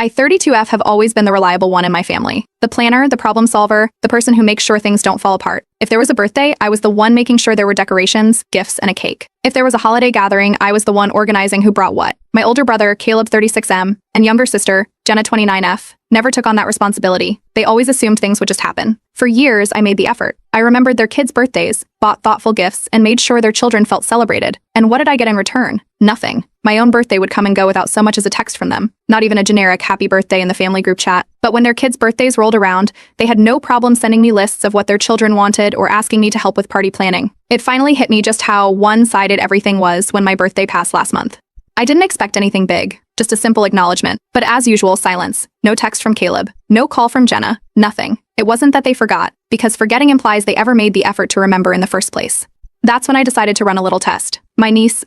I 32F have always been the reliable one in my family. The planner, the problem solver, the person who makes sure things don't fall apart. If there was a birthday, I was the one making sure there were decorations, gifts, and a cake. If there was a holiday gathering, I was the one organizing who brought what. My older brother, Caleb 36M, and younger sister, Jenna 29F, never took on that responsibility. They always assumed things would just happen. For years, I made the effort. I remembered their kids' birthdays, bought thoughtful gifts, and made sure their children felt celebrated. And what did I get in return? Nothing. My own birthday would come and go without so much as a text from them. Not even a generic happy birthday in the family group chat. But when their kids' birthdays rolled around, they had no problem sending me lists of what their children wanted or asking me to help with party planning. It finally hit me just how one-sided everything was when my birthday passed last month. I didn't expect anything big, just a simple acknowledgement. But as usual, silence. No text from Caleb. No call from Jenna. Nothing. It wasn't that they forgot, because forgetting implies they ever made the effort to remember in the first place. That's when I decided to run a little test. My niece,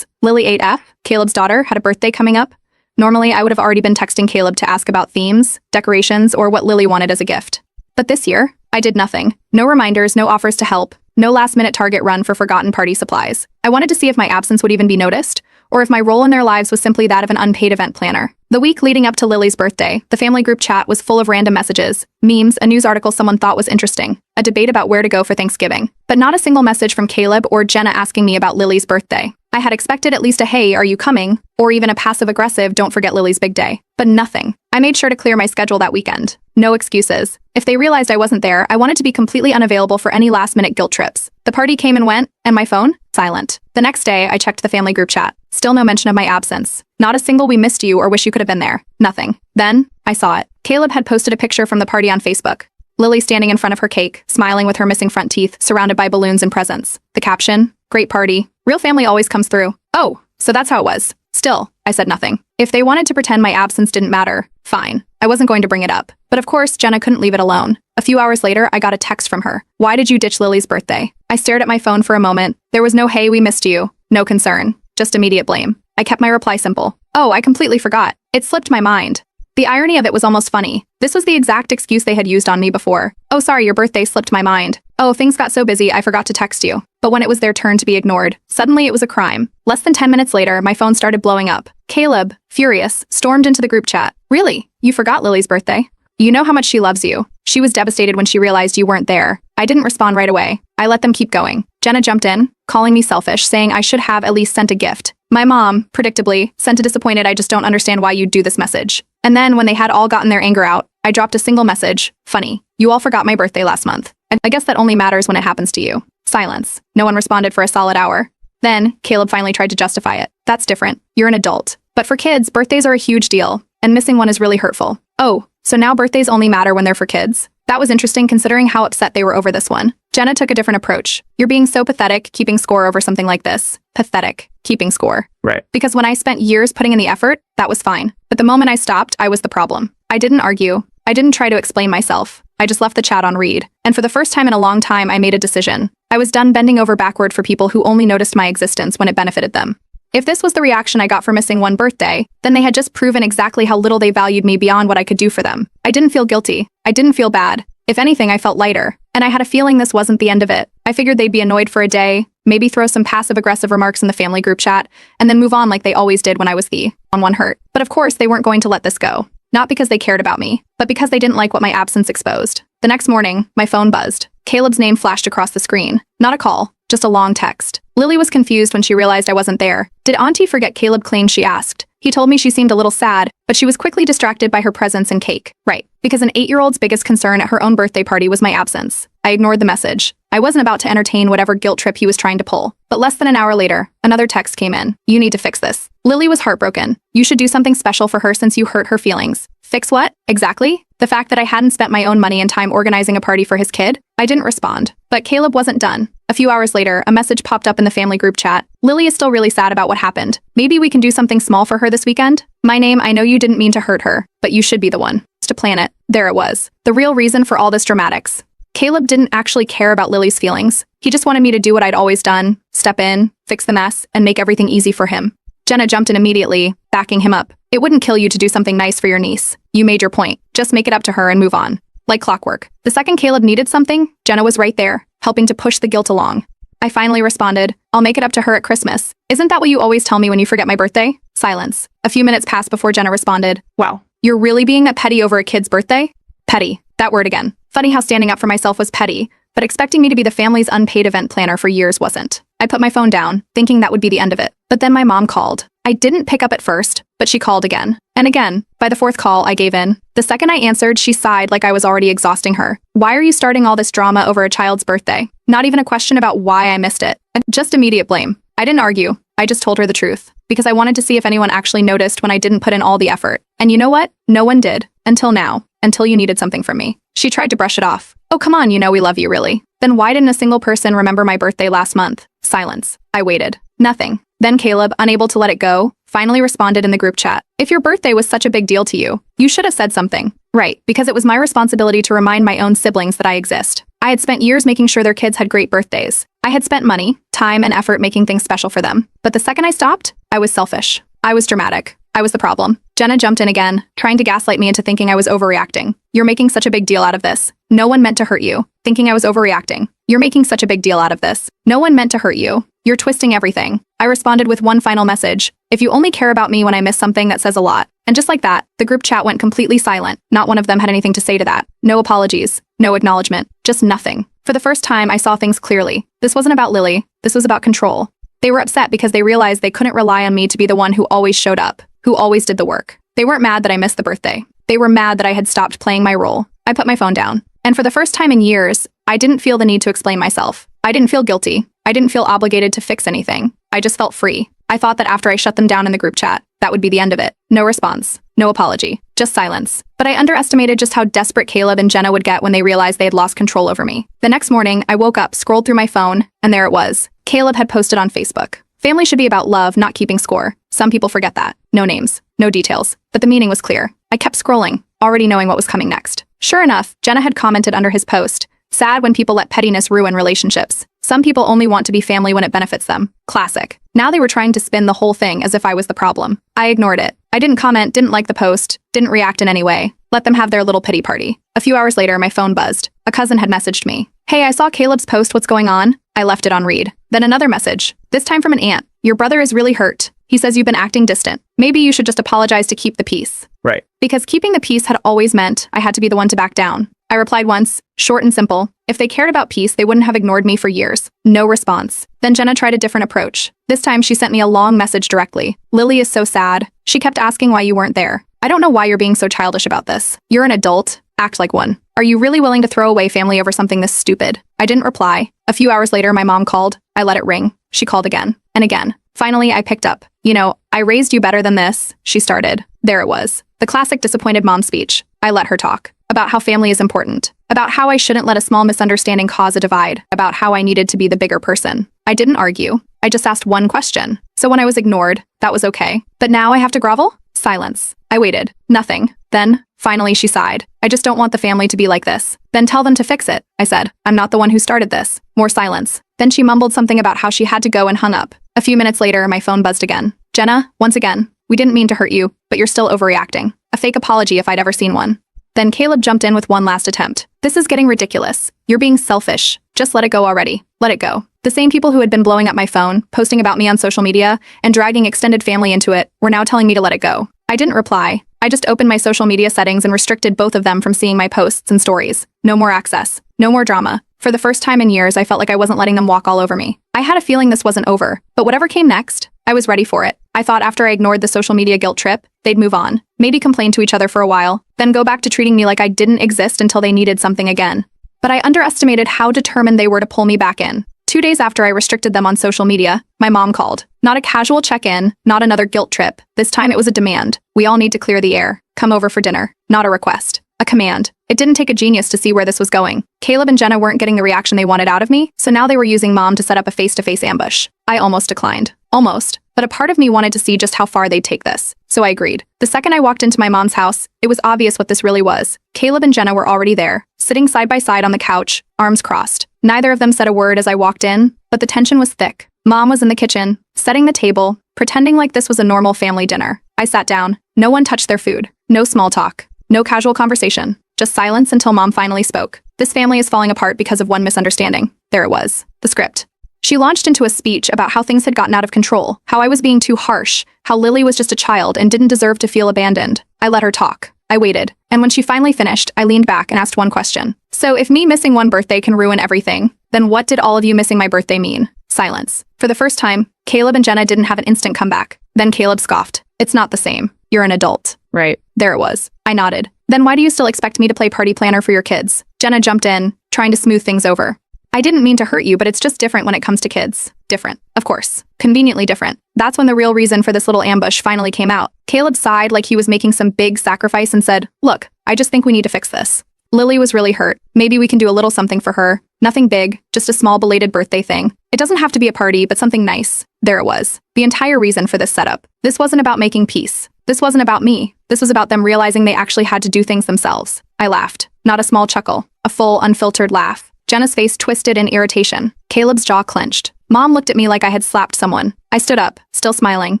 Lily 8F, Caleb's daughter, had a birthday coming up. Normally, I would have already been texting Caleb to ask about themes, decorations, or what Lily wanted as a gift. But this year, I did nothing. No reminders, no offers to help, no last-minute Target run for forgotten party supplies. I wanted to see if my absence would even be noticed, or if my role in their lives was simply that of an unpaid event planner. The week leading up to Lily's birthday, the family group chat was full of random messages, memes, a news article someone thought was interesting, a debate about where to go for Thanksgiving. But not a single message from Caleb or Jenna asking me about Lily's birthday. I had expected at least a "hey, are you coming?" or even a passive-aggressive "don't forget Lily's big day." But nothing. I made sure to clear my schedule that weekend. No excuses. If they realized I wasn't there, I wanted to be completely unavailable for any last-minute guilt trips. The party came and went, and my phone? Silent. The next day, I checked the family group chat. Still no mention of my absence. Not a single "we missed you" or "wish you could have been there." Nothing. Then, I saw it. Caleb had posted a picture from the party on Facebook. Lily standing in front of her cake, smiling with her missing front teeth, surrounded by balloons and presents. The caption, "Great party. Real family always comes through." Oh, so that's how it was. Still, I said nothing. If they wanted to pretend my absence didn't matter, fine. I wasn't going to bring it up. But of course, Jenna couldn't leave it alone. A few hours later, I got a text from her. "Why did you ditch Lily's birthday?" I stared at my phone for a moment. There was no "hey, we missed you." No concern. Just immediate blame. I kept my reply simple. "Oh, I completely forgot. It slipped my mind." The irony of it was almost funny. This was the exact excuse they had used on me before. "Oh, sorry, your birthday slipped my mind. Oh, things got so busy, I forgot to text you." But when it was their turn to be ignored, suddenly it was a crime. Less than 10 minutes later, my phone started blowing up. Caleb, furious, stormed into the group chat. "Really? You forgot Lily's birthday? You know how much she loves you. She was devastated when she realized you weren't there." I didn't respond right away. I let them keep going. Jenna jumped in, calling me selfish, saying I should have at least sent a gift. My mom, predictably, sent a disappointed "I just don't understand why you'd do this" message. And then, when they had all gotten their anger out, I dropped a single message. "Funny. You all forgot my birthday last month. I guess that only matters when it happens to you." Silence. No one responded for a solid hour. Then, Caleb finally tried to justify it. "That's different. You're an adult. But for kids, birthdays are a huge deal, and missing one is really hurtful." Oh, so now birthdays only matter when they're for kids? That was interesting considering how upset they were over this one. Jenna took a different approach. "You're being so pathetic, keeping score over something like this." Pathetic. Keeping score. Right. Because when I spent years putting in the effort, that was fine. But the moment I stopped, I was the problem. I didn't argue. I didn't try to explain myself. I just left the chat on read. And for the first time in a long time, I made a decision. I was done bending over backward for people who only noticed my existence when it benefited them. If this was the reaction I got for missing one birthday, then they had just proven exactly how little they valued me beyond what I could do for them. I didn't feel guilty. I didn't feel bad. If anything, I felt lighter. And I had a feeling this wasn't the end of it. I figured they'd be annoyed for a day, maybe throw some passive-aggressive remarks in the family group chat, and then move on like they always did when I was the one hurt. But of course, they weren't going to let this go. Not because they cared about me, but because they didn't like what my absence exposed. The next morning, my phone buzzed. Caleb's name flashed across the screen. Not a call, just a long text. Lily was confused when she realized I wasn't there. "Did Auntie forget Caleb?" claimed she asked. He told me she seemed a little sad, but she was quickly distracted by her presence and cake. Right, because an 8-year-old's biggest concern at her own birthday party was my absence. I ignored the message. I wasn't about to entertain whatever guilt trip he was trying to pull. But less than an hour later, another text came in. "You need to fix this." Lily was heartbroken. "You should do something special for her since you hurt her feelings." Fix what? Exactly? The fact that I hadn't spent my own money and time organizing a party for his kid? I didn't respond. But Caleb wasn't done. A few hours later, a message popped up in the family group chat. "Lily is still really sad about what happened. Maybe we can do something small for her this weekend?" My name, I know you didn't mean to hurt her, but you should be the one to plan it. There it was. The real reason for all this dramatics. Caleb didn't actually care about Lily's feelings. He just wanted me to do what I'd always done, step in, fix the mess, and make everything easy for him. Jenna jumped in immediately, backing him up. "It wouldn't kill you to do something nice for your niece. You made your point. Just make it up to her and move on." Like clockwork. The second Caleb needed something, Jenna was right there, helping to push the guilt along. I finally responded, "I'll make it up to her at Christmas. Isn't that what you always tell me when you forget my birthday?" Silence. A few minutes passed before Jenna responded, "Wow, You're really being that petty over a kid's birthday? Petty. That word again. Funny how standing up for myself was petty, but expecting me to be the family's unpaid event planner for years wasn't. I put my phone down, thinking that would be the end of it. But then my mom called. I didn't pick up at first, but she called again. And again. By the fourth call, I gave in. The second I answered, she sighed like I was already exhausting her. Why are you starting all this drama over a child's birthday? Not even a question about why I missed it. Just immediate blame. I didn't argue. I just told her the truth. Because I wanted to see if anyone actually noticed when I didn't put in all the effort. And you know what? No one did. Until now. Until you needed something from me. She tried to brush it off. Oh, come on, you know we love you, really. Then why didn't a single person remember my birthday last month? Silence. I waited. Nothing. Then Caleb, unable to let it go, finally responded in the group chat. If your birthday was such a big deal to you, you should have said something. Right, because it was my responsibility to remind my own siblings that I exist. I had spent years making sure their kids had great birthdays. I had spent money, time, and effort making things special for them. But the second I stopped, I was selfish. I was dramatic. I was the problem. Jenna jumped in again, trying to gaslight me into thinking I was overreacting. You're making such a big deal out of this. No one meant to hurt you. Thinking I was overreacting. You're making such a big deal out of this. No one meant to hurt you. You're twisting everything. I responded with one final message. If you only care about me when I miss something, that says a lot. And just like that, the group chat went completely silent. Not one of them had anything to say to that. No apologies. No acknowledgement. Just nothing. For the first time, I saw things clearly. This wasn't about Lily. This was about control. They were upset because they realized they couldn't rely on me to be the one who always showed up, who always did the work. They weren't mad that I missed the birthday. They were mad that I had stopped playing my role. I put my phone down. And for the first time in years, I didn't feel the need to explain myself. I didn't feel guilty. I didn't feel obligated to fix anything. I just felt free. I thought that after I shut them down in the group chat, that would be the end of it. No response. No apology. Just silence. But I underestimated just how desperate Caleb and Jenna would get when they realized they had lost control over me. The next morning, I woke up, scrolled through my phone, and there it was. Caleb had posted on Facebook. Family should be about love, not keeping score. Some people forget that. No names. No details. But the meaning was clear. I kept scrolling, already knowing what was coming next. Sure enough, Jenna had commented under his post. Sad when people let pettiness ruin relationships. Some people only want to be family when it benefits them. Classic. Now they were trying to spin the whole thing as if I was the problem. I ignored it. I didn't comment, didn't like the post, didn't react in any way. Let them have their little pity party. A few hours later, my phone buzzed. A cousin had messaged me. Hey, I saw Caleb's post, what's going on? I left it on read. Then another message. This time from an aunt. Your brother is really hurt. He says you've been acting distant. Maybe you should just apologize to keep the peace. Right. Because keeping the peace had always meant I had to be the one to back down. I replied once, short and simple. If they cared about peace, they wouldn't have ignored me for years. No response. Then Jenna tried a different approach. This time she sent me a long message directly. Lily is so sad. She kept asking why you weren't there. I don't know why you're being so childish about this. You're an adult. Act like one. Are you really willing to throw away family over something this stupid? I didn't reply. A few hours later, my mom called. I let it ring. She called again and again. Finally, I picked up. You know, I raised you better than this, she started. There it was. The classic disappointed mom speech. I let her talk. About how family is important. About how I shouldn't let a small misunderstanding cause a divide. About how I needed to be the bigger person. I didn't argue. I just asked one question. So when I was ignored, that was okay. But now I have to grovel? Silence. I waited. Nothing. Then, finally, she sighed. I just don't want the family to be like this. Then tell them to fix it, I said. I'm not the one who started this. More silence. Then she mumbled something about how she had to go and hung up. A few minutes later, my phone buzzed again. Jenna, once again, we didn't mean to hurt you, but you're still overreacting. A fake apology if I'd ever seen one. Then Caleb jumped in with one last attempt. This is getting ridiculous. You're being selfish. Just let it go already. Let it go. The same people who had been blowing up my phone, posting about me on social media, and dragging extended family into it, were now telling me to let it go. I didn't reply. I just opened my social media settings and restricted both of them from seeing my posts and stories. No more access. No more drama. For the first time in years, I felt like I wasn't letting them walk all over me. I had a feeling this wasn't over, but whatever came next, I was ready for it. I thought after I ignored the social media guilt trip, they'd move on, maybe complain to each other for a while, then go back to treating me like I didn't exist until they needed something again. But I underestimated how determined they were to pull me back in. 2 days after I restricted them on social media, my mom called. Not a casual check-in, not another guilt trip. This time it was a demand. We all need to clear the air. Come over for dinner. Not a request. A command. It didn't take a genius to see where this was going. Caleb and Jenna weren't getting the reaction they wanted out of me, so now they were using mom to set up a face-to-face ambush. I almost declined. Almost. But a part of me wanted to see just how far they'd take this. So I agreed. The second I walked into my mom's house, it was obvious what this really was. Caleb and Jenna were already there, sitting side by side on the couch, arms crossed. Neither of them said a word as I walked in, but the tension was thick. Mom was in the kitchen, setting the table, pretending like this was a normal family dinner. I sat down. No one touched their food. No small talk. No casual conversation. Just silence until Mom finally spoke. This family is falling apart because of one misunderstanding. There it was. The script. She launched into a speech about how things had gotten out of control, how I was being too harsh, how Lily was just a child and didn't deserve to feel abandoned. I let her talk. I waited, and when she finally finished, I leaned back and asked one question. So if me missing one birthday can ruin everything, then what did all of you missing my birthday mean? Silence. For the first time, Caleb and Jenna didn't have an instant comeback. Then Caleb scoffed. It's not the same. You're an adult. Right. There it was. I nodded. Then why do you still expect me to play party planner for your kids? Jenna jumped in, trying to smooth things over. I didn't mean to hurt you, but it's just different when it comes to kids. Different. Of course. Conveniently different. That's when the real reason for this little ambush finally came out. Caleb sighed like he was making some big sacrifice and said, look, I just think we need to fix this. Lily was really hurt. Maybe we can do a little something for her. Nothing big, just a small belated birthday thing. It doesn't have to be a party, but something nice. There it was. The entire reason for this setup. This wasn't about making peace. This wasn't about me. This was about them realizing they actually had to do things themselves. I laughed. Not a small chuckle. A full, unfiltered laugh. Jenna's face twisted in irritation. Caleb's jaw clenched. Mom looked at me like I had slapped someone. I stood up, still smiling.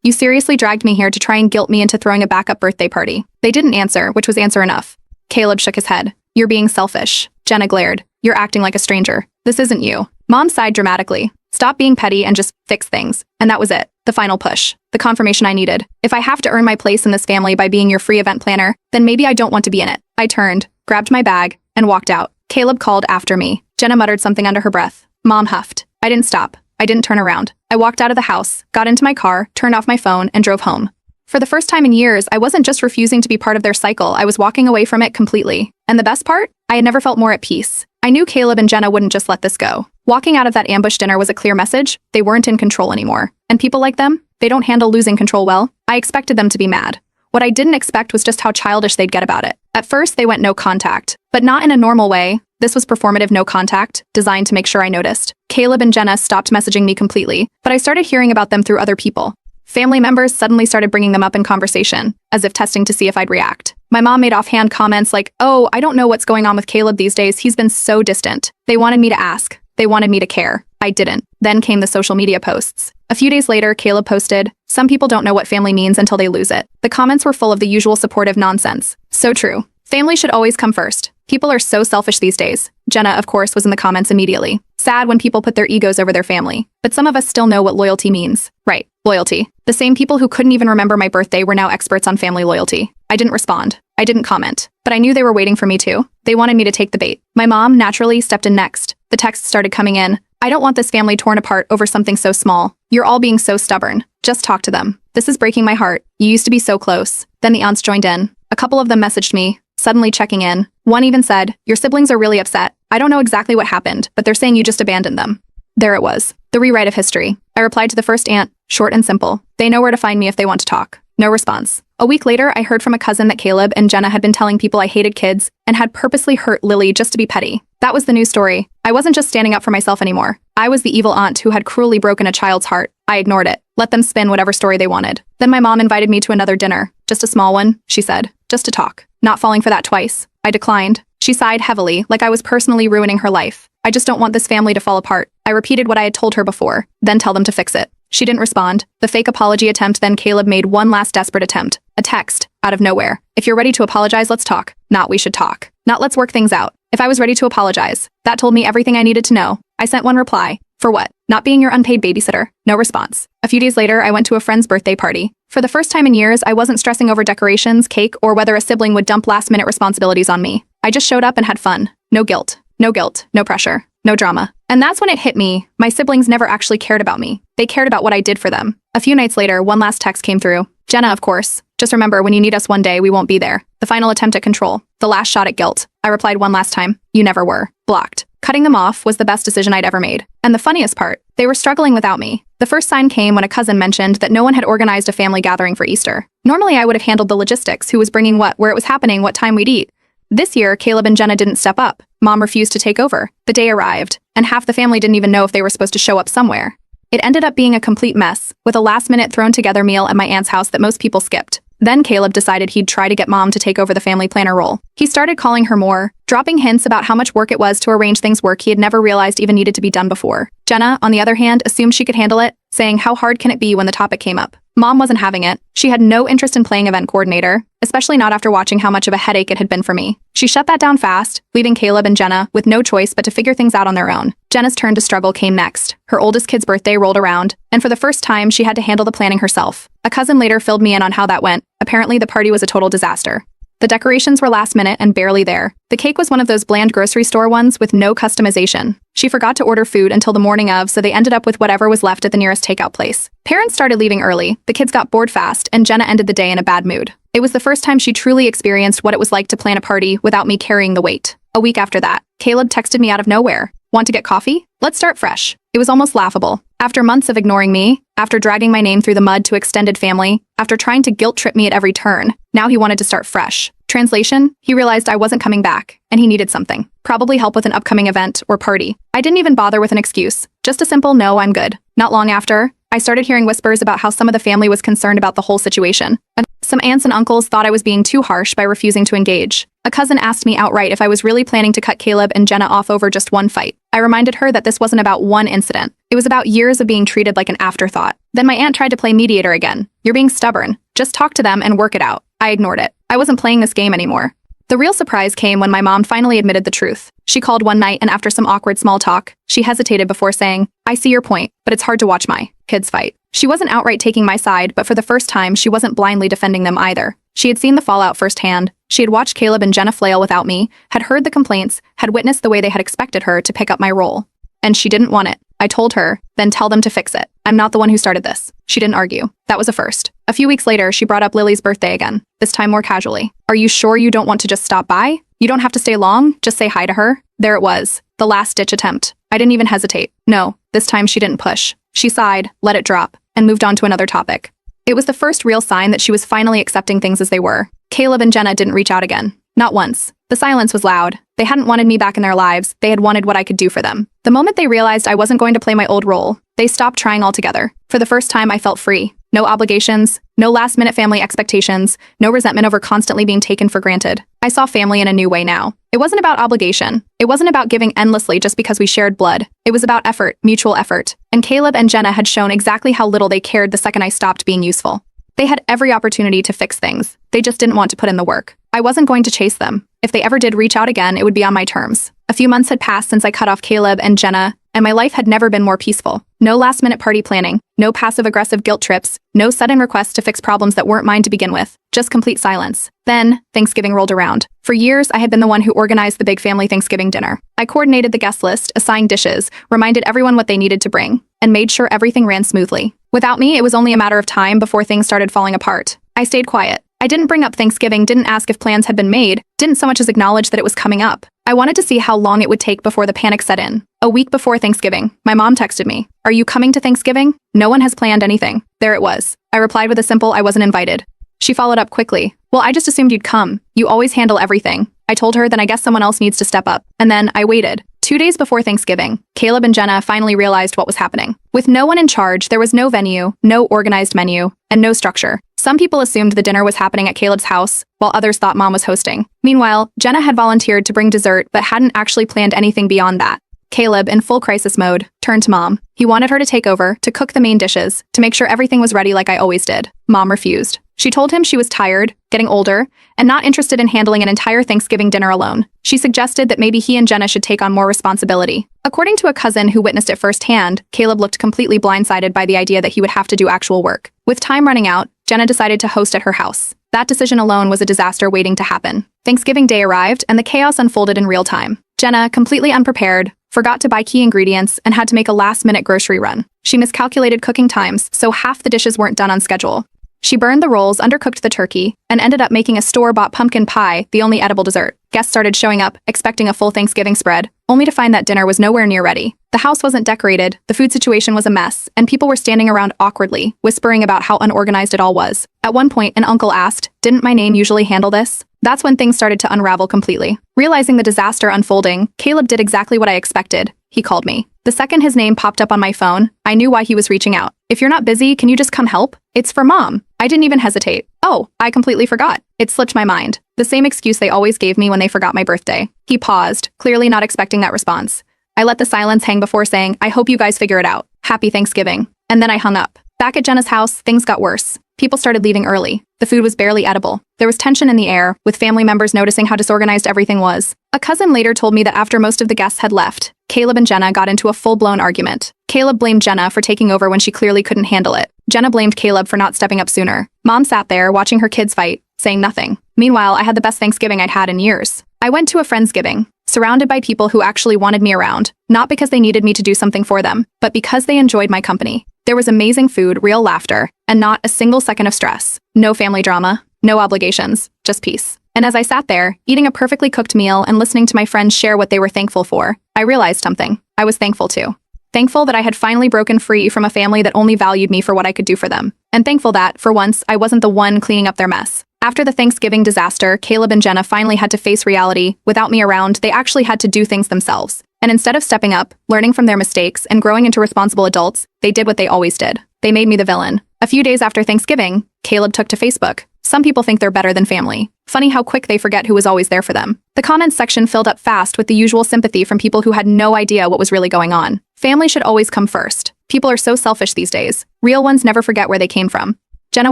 You seriously dragged me here to try and guilt me into throwing a backup birthday party. They didn't answer, which was answer enough. Caleb shook his head. You're being selfish. Jenna glared. You're acting like a stranger. This isn't you. Mom sighed dramatically. Stop being petty and just fix things. And that was it. The final push. The confirmation I needed. If I have to earn my place in this family by being your free event planner, then maybe I don't want to be in it. I turned, grabbed my bag, and walked out. Caleb called after me. Jenna muttered something under her breath. Mom huffed. I didn't stop. I didn't turn around. I walked out of the house, got into my car, turned off my phone, and drove home. For the first time in years, I wasn't just refusing to be part of their cycle, I was walking away from it completely. And the best part? I had never felt more at peace. I knew Caleb and Jenna wouldn't just let this go. Walking out of that ambush dinner was a clear message. They weren't in control anymore. And people like them, they don't handle losing control well. I expected them to be mad. What I didn't expect was just how childish they'd get about it. At first, they went no contact, but not in a normal way. This was performative no contact, designed to make sure I noticed. Caleb and Jenna stopped messaging me completely, but I started hearing about them through other people. Family members suddenly started bringing them up in conversation, as if testing to see if I'd react. My mom made offhand comments like, oh, I don't know what's going on with Caleb these days, he's been so distant. They wanted me to ask. They wanted me to care. I didn't. Then came the social media posts. A few days later, Caleb posted, some people don't know what family means until they lose it. The comments were full of the usual supportive nonsense. So true. Family should always come first. People are so selfish these days. Jenna, of course, was in the comments immediately. Sad when people put their egos over their family. But some of us still know what loyalty means. Right, loyalty. The same people who couldn't even remember my birthday were now experts on family loyalty. I didn't respond. I didn't comment. But I knew they were waiting for me too. They wanted me to take the bait. My mom, naturally, stepped in next. The texts started coming in. I don't want this family torn apart over something so small. You're all being so stubborn. Just talk to them. This is breaking my heart. You used to be so close. Then the aunts joined in. A couple of them messaged me, suddenly checking in. One even said, your siblings are really upset. I don't know exactly what happened, but they're saying you just abandoned them. There it was. The rewrite of history. I replied to the first aunt, short and simple. They know where to find me if they want to talk. No response. A week later, I heard from a cousin that Caleb and Jenna had been telling people I hated kids and had purposely hurt Lily just to be petty. That was the new story. I wasn't just standing up for myself anymore. I was the evil aunt who had cruelly broken a child's heart. I ignored it. Let them spin whatever story they wanted. Then my mom invited me to another dinner. Just a small one, she said. Just to talk. Not falling for that twice. I declined. She sighed heavily, like I was personally ruining her life. I just don't want this family to fall apart. I repeated what I had told her before, then tell them to fix it. She didn't respond. The fake apology attempt, then Caleb made one last desperate attempt. A text, out of nowhere. If you're ready to apologize, let's talk. Not we should talk. Not let's work things out. If I was ready to apologize, that told me everything I needed to know. I sent one reply. For what? Not being your unpaid babysitter. No response. A few days later, I went to a friend's birthday party. For the first time in years, I wasn't stressing over decorations, cake, or whether a sibling would dump last-minute responsibilities on me. I just showed up and had fun. No guilt. No guilt. No pressure. No drama. And that's when it hit me. My siblings never actually cared about me. They cared about what I did for them. A few nights later, one last text came through. Jenna, of course. Just remember, when you need us one day, we won't be there. The final attempt at control. The last shot at guilt. I replied one last time. You never were. Blocked. Cutting them off was the best decision I'd ever made. And the funniest part, they were struggling without me. The first sign came when a cousin mentioned that no one had organized a family gathering for Easter. Normally, I would have handled the logistics, who was bringing what, where it was happening, what time we'd eat. This year, Caleb and Jenna didn't step up. Mom refused to take over. The day arrived, and half the family didn't even know if they were supposed to show up somewhere. It ended up being a complete mess, with a last-minute thrown-together meal at my aunt's house that most people skipped. Then Caleb decided he'd try to get Mom to take over the family planner role. He started calling her more, dropping hints about how much work it was to arrange things, work he had never realized even needed to be done before. Jenna, on the other hand, assumed she could handle it, saying how hard can it be when the topic came up. Mom wasn't having it. She had no interest in playing event coordinator, especially not after watching how much of a headache it had been for me. She shut that down fast, leaving Caleb and Jenna with no choice but to figure things out on their own. Jenna's turn to struggle came next. Her oldest kid's birthday rolled around, and for the first time, she had to handle the planning herself. A cousin later filled me in on how that went. Apparently, the party was a total disaster. The decorations were last minute and barely there. The cake was one of those bland grocery store ones with no customization. She forgot to order food until the morning of, so they ended up with whatever was left at the nearest takeout place. Parents started leaving early, the kids got bored fast, and Jenna ended the day in a bad mood. It was the first time she truly experienced what it was like to plan a party without me carrying the weight. A week after that, Caleb texted me out of nowhere. Want to get coffee? Let's start fresh. It was almost laughable. After months of ignoring me, after dragging my name through the mud to extended family, after trying to guilt-trip me at every turn, now he wanted to start fresh. Translation, he realized I wasn't coming back, and he needed something. Probably help with an upcoming event or party. I didn't even bother with an excuse. Just a simple no, I'm good. Not long after, I started hearing whispers about how some of the family was concerned about the whole situation. Some aunts and uncles thought I was being too harsh by refusing to engage. A cousin asked me outright if I was really planning to cut Caleb and Jenna off over just one fight. I reminded her that this wasn't about one incident. It was about years of being treated like an afterthought. Then my aunt tried to play mediator again. You're being stubborn. Just talk to them and work it out. I ignored it. I wasn't playing this game anymore. The real surprise came when my mom finally admitted the truth. She called one night, and after some awkward small talk, she hesitated before saying, I see your point, but it's hard to watch my kids fight. She wasn't outright taking my side, but for the first time, she wasn't blindly defending them either. She had seen the fallout firsthand. She had watched Caleb and Jenna flail without me, had heard the complaints, had witnessed the way they had expected her to pick up my role. And she didn't want it. I told her, then tell them to fix it. I'm not the one who started this. She didn't argue. That was a first. A few weeks later, she brought up Lily's birthday again, this time more casually. Are you sure you don't want to just stop by? You don't have to stay long, just say hi to her. There it was, the last-ditch attempt. I didn't even hesitate. No, this time she didn't push. She sighed, let it drop, and moved on to another topic. It was the first real sign that she was finally accepting things as they were. Caleb and Jenna didn't reach out again. Not once. The silence was loud. They hadn't wanted me back in their lives. They had wanted what I could do for them. The moment they realized I wasn't going to play my old role, they stopped trying altogether. For the first time, I felt free. No obligations, no last-minute family expectations, no resentment over constantly being taken for granted. I saw family in a new way now. It wasn't about obligation. It wasn't about giving endlessly just because we shared blood. It was about effort, mutual effort. And Caleb and Jenna had shown exactly how little they cared the second I stopped being useful. They had every opportunity to fix things. They just didn't want to put in the work. I wasn't going to chase them. If they ever did reach out again, it would be on my terms. A few months had passed since I cut off Caleb and Jenna, and my life had never been more peaceful. No last-minute party planning, no passive-aggressive guilt trips, no sudden requests to fix problems that weren't mine to begin with, just complete silence. Then, Thanksgiving rolled around. For years, I had been the one who organized the big family Thanksgiving dinner. I coordinated the guest list, assigned dishes, reminded everyone what they needed to bring, and made sure everything ran smoothly. Without me, it was only a matter of time before things started falling apart. I stayed quiet. I didn't bring up Thanksgiving, didn't ask if plans had been made, didn't so much as acknowledge that it was coming up. I wanted to see how long it would take before the panic set in. A week before Thanksgiving, my mom texted me, "Are you coming to Thanksgiving? No one has planned anything." There it was. I replied with a simple, "I wasn't invited." She followed up quickly, "Well, I just assumed you'd come. You always handle everything." I told her, "Then I guess someone else needs to step up." And then I waited. 2 days before Thanksgiving, Caleb and Jenna finally realized what was happening. With no one in charge, there was no venue, no organized menu, and no structure. Some people assumed the dinner was happening at Caleb's house, while others thought mom was hosting. Meanwhile, Jenna had volunteered to bring dessert but hadn't actually planned anything beyond that. Caleb, in full crisis mode, turned to mom. He wanted her to take over, to cook the main dishes, to make sure everything was ready like I always did. Mom refused. She told him she was tired, getting older, and not interested in handling an entire Thanksgiving dinner alone. She suggested that maybe he and Jenna should take on more responsibility. According to a cousin who witnessed it firsthand, Caleb looked completely blindsided by the idea that he would have to do actual work. With time running out, Jenna decided to host at her house. That decision alone was a disaster waiting to happen. Thanksgiving Day arrived, and the chaos unfolded in real time. Jenna, completely unprepared, forgot to buy key ingredients and had to make a last-minute grocery run. She miscalculated cooking times, so half the dishes weren't done on schedule. She burned the rolls, undercooked the turkey, and ended up making a store-bought pumpkin pie, the only edible dessert. Guests started showing up, expecting a full Thanksgiving spread, only to find that dinner was nowhere near ready. The house wasn't decorated, the food situation was a mess, and people were standing around awkwardly, whispering about how unorganized it all was. At one point, an uncle asked, "Didn't my name usually handle this?" That's when things started to unravel completely. Realizing the disaster unfolding, Caleb did exactly what I expected. He called me. The second his name popped up on my phone, I knew why he was reaching out. "If you're not busy, can you just come help? It's for mom." I didn't even hesitate. "Oh, I completely forgot." It slipped my mind. The same excuse they always gave me when they forgot my birthday. He paused, clearly not expecting that response. I let the silence hang before saying, "I hope you guys figure it out. Happy Thanksgiving." And then I hung up. Back at Jenna's house, things got worse. People started leaving early. The food was barely edible. There was tension in the air, with family members noticing how disorganized everything was. A cousin later told me that after most of the guests had left, Caleb and Jenna got into a full-blown argument. Caleb blamed Jenna for taking over when she clearly couldn't handle it. Jenna blamed Caleb for not stepping up sooner. Mom sat there, watching her kids fight, saying nothing. Meanwhile, I had the best Thanksgiving I'd had in years. I went to a Friendsgiving, surrounded by people who actually wanted me around, not because they needed me to do something for them, but because they enjoyed my company. There was amazing food, real laughter, and not a single second of stress. No family drama, no obligations, just peace. And as I sat there, eating a perfectly cooked meal and listening to my friends share what they were thankful for, I realized something. I was thankful too. Thankful that I had finally broken free from a family that only valued me for what I could do for them. And thankful that, for once, I wasn't the one cleaning up their mess. After the Thanksgiving disaster, Caleb and Jenna finally had to face reality. Without me around, they actually had to do things themselves. And instead of stepping up, learning from their mistakes, and growing into responsible adults, they did what they always did. They made me the villain. A few days after Thanksgiving, Caleb took to Facebook. Some people think they're better than family. Funny how quick they forget who was always there for them. The comments section filled up fast with the usual sympathy from people who had no idea what was really going on. Family should always come first. People are so selfish these days. Real ones never forget where they came from. Jenna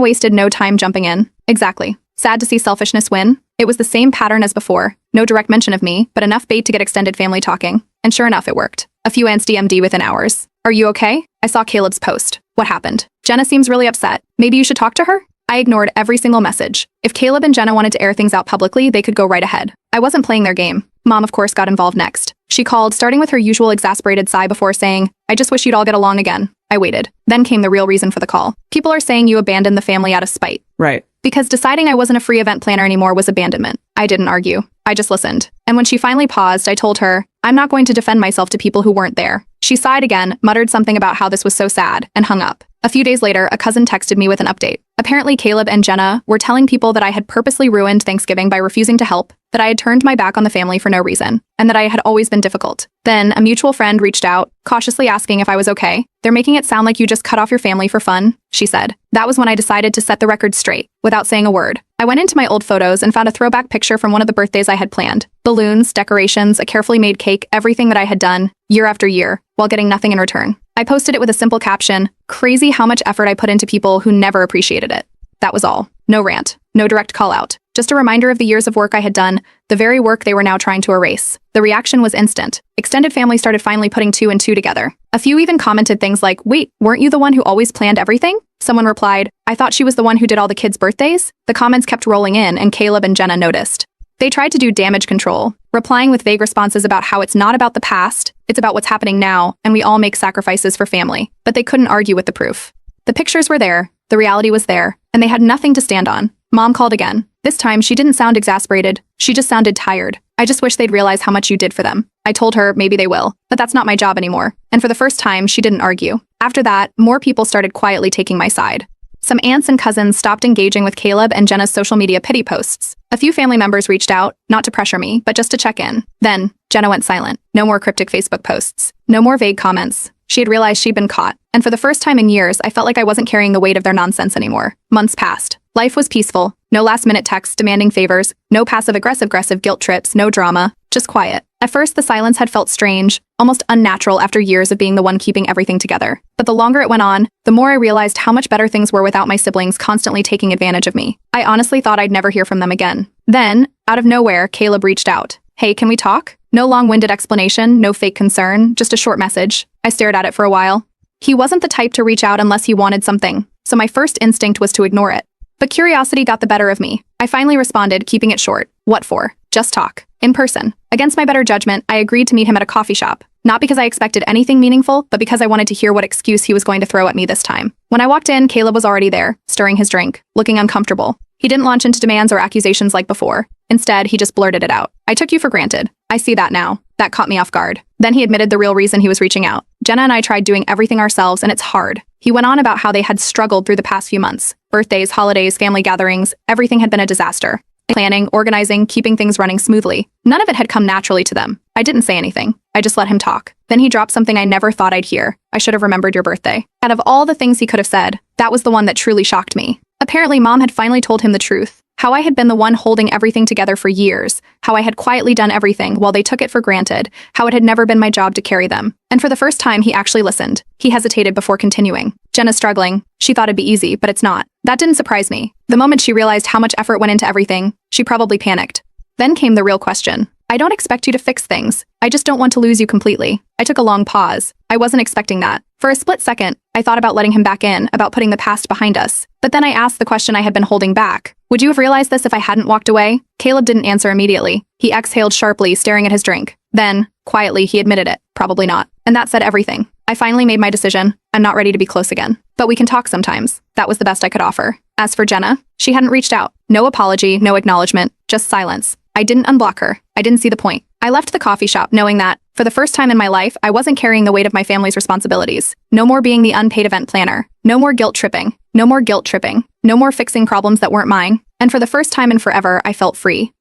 wasted no time jumping in. Exactly. Sad to see selfishness win. It was the same pattern as before. No direct mention of me, but enough bait to get extended family talking. And sure enough, it worked. A few ants DM'd within hours. Are you okay? I saw Caleb's post. What happened? Jenna seems really upset. Maybe you should talk to her? I ignored every single message. If Caleb and Jenna wanted to air things out publicly, they could go right ahead. I wasn't playing their game. Mom, of course, got involved next. She called, starting with her usual exasperated sigh before saying, I just wish you'd all get along again. I waited. Then came the real reason for the call. People are saying you abandoned the family out of spite. Right. Because deciding I wasn't a free event planner anymore was abandonment. I didn't argue. I just listened. And when she finally paused, I told her, I'm not going to defend myself to people who weren't there. She sighed again, muttered something about how this was so sad, and hung up. A few days later, a cousin texted me with an update. Apparently, Caleb and Jenna were telling people that I had purposely ruined Thanksgiving by refusing to help, that I had turned my back on the family for no reason, and that I had always been difficult. Then, a mutual friend reached out, cautiously asking if I was okay. They're making it sound like you just cut off your family for fun, she said. That was when I decided to set the record straight, without saying a word. I went into my old photos and found a throwback picture from one of the birthdays I had planned. Balloons, decorations, a carefully made cake, everything that I had done, year after year, while getting nothing in return. I posted it with a simple caption, crazy how much effort I put into people who never appreciated it. That was all. No rant, no direct call out. Just a reminder of the years of work I had done, the very work they were now trying to erase. The reaction was instant. Extended family started finally putting two and two together. A few even commented things like, wait, weren't you the one who always planned everything? Someone replied, I thought she was the one who did all the kids' birthdays. The comments kept rolling in and Caleb and Jenna noticed. They tried to do damage control, replying with vague responses about how it's not about the past, it's about what's happening now, and we all make sacrifices for family. But they couldn't argue with the proof. The pictures were there, the reality was there, and they had nothing to stand on. Mom called again. This time, she didn't sound exasperated. She just sounded tired. I just wish they'd realize how much you did for them. I told her maybe they will, but that's not my job anymore. And for the first time, she didn't argue. After that, more people started quietly taking my side. Some aunts and cousins stopped engaging with Caleb and Jenna's social media pity posts. A few family members reached out, not to pressure me, but just to check in. Then, Jenna went silent. No more cryptic Facebook posts. No more vague comments. She had realized she'd been caught. And for the first time in years, I felt like I wasn't carrying the weight of their nonsense anymore. Months passed. Life was peaceful. No last-minute texts demanding favors. No passive-aggressive guilt trips. No drama. Just quiet. At first, the silence had felt strange, almost unnatural after years of being the one keeping everything together. But the longer it went on, the more I realized how much better things were without my siblings constantly taking advantage of me. I honestly thought I'd never hear from them again. Then, out of nowhere, Caleb reached out. Hey, can we talk? No long-winded explanation, no fake concern, just a short message. I stared at it for a while. He wasn't the type to reach out unless he wanted something, so my first instinct was to ignore it. But curiosity got the better of me. I finally responded, keeping it short. What for? Just talk. In person. Against my better judgment, I agreed to meet him at a coffee shop. Not because I expected anything meaningful, but because I wanted to hear what excuse he was going to throw at me this time. When I walked in, Caleb was already there, stirring his drink, looking uncomfortable. He didn't launch into demands or accusations like before. Instead, he just blurted it out. I took you for granted. I see that now. That caught me off guard. Then he admitted the real reason he was reaching out. Jenna and I tried doing everything ourselves, and it's hard. He went on about how they had struggled through the past few months. Birthdays, holidays, family gatherings, everything had been a disaster. Planning, organizing, keeping things running smoothly. None of it had come naturally to them. I didn't say anything. I just let him talk. Then he dropped something I never thought I'd hear. I should have remembered your birthday. Out of all the things he could have said, that was the one that truly shocked me. Apparently, Mom had finally told him the truth. How I had been the one holding everything together for years. How I had quietly done everything while they took it for granted. How it had never been my job to carry them. And for the first time, he actually listened. He hesitated before continuing. Jenna's struggling. She thought it'd be easy, but it's not. That didn't surprise me. The moment she realized how much effort went into everything, she probably panicked. Then came the real question. I don't expect you to fix things. I just don't want to lose you completely. I took a long pause. I wasn't expecting that. For a split second, I thought about letting him back in, about putting the past behind us. But then I asked the question I had been holding back. Would you have realized this if I hadn't walked away? Caleb didn't answer immediately. He exhaled sharply, staring at his drink. Then, quietly, he admitted it. Probably not. And that said everything. I finally made my decision. I'm not ready to be close again. But we can talk sometimes. That was the best I could offer. As for Jenna, she hadn't reached out. No apology, no acknowledgement, just silence. I didn't unblock her. I didn't see the point. I left the coffee shop knowing that, for the first time in my life, I wasn't carrying the weight of my family's responsibilities. No more being the unpaid event planner. No more guilt tripping. No more guilt tripping. No more fixing problems that weren't mine. And for the first time in forever, I felt free.